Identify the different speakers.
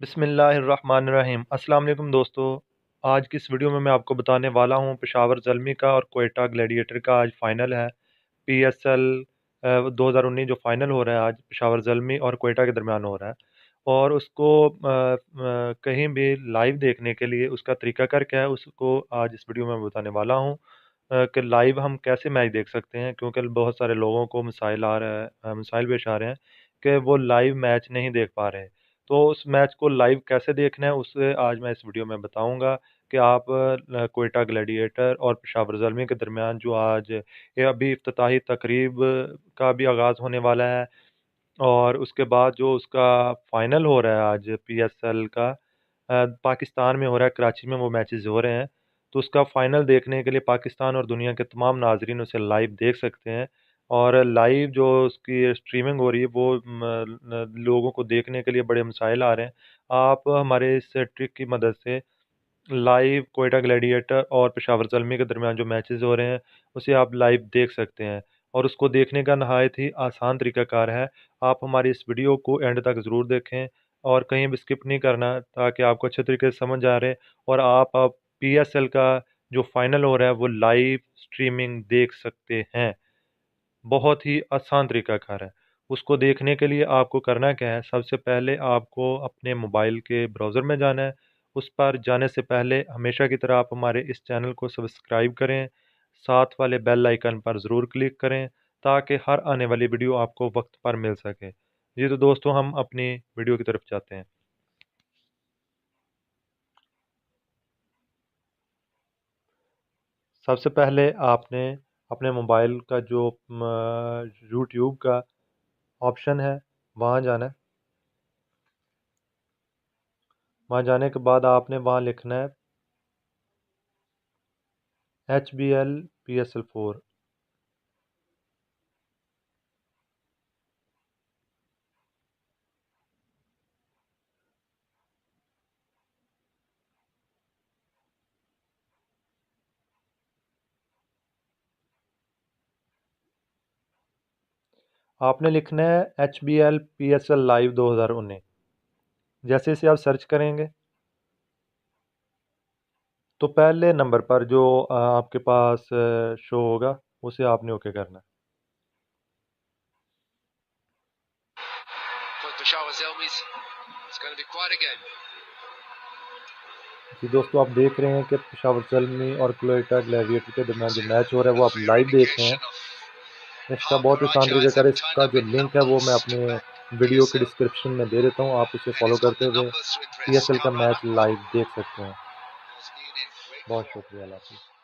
Speaker 1: बिस्मिल्लाहिर्रहमानिर्रहीम। अस्सलाम वालेकुम दोस्तों, आज की इस वीडियो में मैं आपको बताने वाला हूँ पेशावर ज़ल्मी का और क्वेटा ग्लैडिएटर का आज फाइनल है। PSL 2019 जो फाइनल हो रहा है आज पेशावर ज़ल्मी और क्वेटा के दरमियान हो रहा है। और उसको कहीं भी लाइव देखने के लिए उसका तरीकाकार क्या है उसको आज इस वीडियो में मैं बताने वाला हूँ कि लाइव हम कैसे मैच देख सकते हैं, क्योंकि बहुत सारे लोगों को मसाइल पेश आ रहे हैं कि वो लाइव मैच नहीं देख पा रहे हैं। तो उस मैच को लाइव कैसे देखना है उससे आज मैं इस वीडियो में बताऊंगा कि आप क्वेटा ग्लैडिएटर और पेशावर ज़ल्मी के दरमियान जो आज ये अभी इफ्तिताही तकरीब का भी आगाज़ होने वाला है, और उसके बाद जो उसका फाइनल हो रहा है आज PSL का पाकिस्तान में हो रहा है, कराची में वो मैचेस हो रहे हैं। तो उसका फाइनल देखने के लिए पाकिस्तान और दुनिया के तमाम नाजरीन उसे लाइव देख सकते हैं। और लाइव जो उसकी स्ट्रीमिंग हो रही है वो लोगों को देखने के लिए बड़े मसाइल आ रहे हैं। आप हमारे इस ट्रिक की मदद से लाइव क्वेटा ग्लैडिएटर और पेशावर ज़ल्मी के दरमियान जो मैचेस हो रहे हैं उसे आप लाइव देख सकते हैं। और उसको देखने का नहायत ही आसान तरीकाकार है। आप हमारी इस वीडियो को एंड तक ज़रूर देखें और कहीं भी स्किप नहीं करना, ताकि आपको अच्छे तरीके से समझ आ रहे और आप PSL का जो फाइनल हो रहा है वो लाइव स्ट्रीमिंग देख सकते हैं। बहुत ही आसान तरीकाकार है। उसको देखने के लिए आपको करना क्या है, सबसे पहले आपको अपने मोबाइल के ब्राउज़र में जाना है। उस पर जाने से पहले हमेशा की तरह आप हमारे इस चैनल को सब्सक्राइब करें, साथ वाले बेल आइकन पर ज़रूर क्लिक करें ताकि हर आने वाली वीडियो आपको वक्त पर मिल सके। जी तो दोस्तों, हम अपनी वीडियो की तरफ जाते हैं। सबसे पहले आपने अपने मोबाइल का जो यूट्यूब का ऑप्शन है वहाँ जाना है। वहाँ जाने के बाद आपने वहाँ लिखना है HBL PSL 4। आपने लिखना है HBL PSL लाइव 2019। जैसे इसे आप सर्च करेंगे तो पहले नंबर पर जो आपके पास शो होगा उसे आपने ओके करना है। जी दोस्तों, आप देख रहे हैं कि पेशावर ज़ल्मी और क्वेटा ग्लैडिएटर के दरमियान जो मैच हो रहा है वो आप लाइव देख रहे हैं। इसका बहुत ही आसान तरीका है, इसका जो लिंक है वो मैं अपने वीडियो के डिस्क्रिप्शन में दे देता हूँ। आप उसे फॉलो करते हुए PSL का मैच लाइव देख सकते हैं। बहुत शुक्रिया। अल्लाह हाफ़िज़।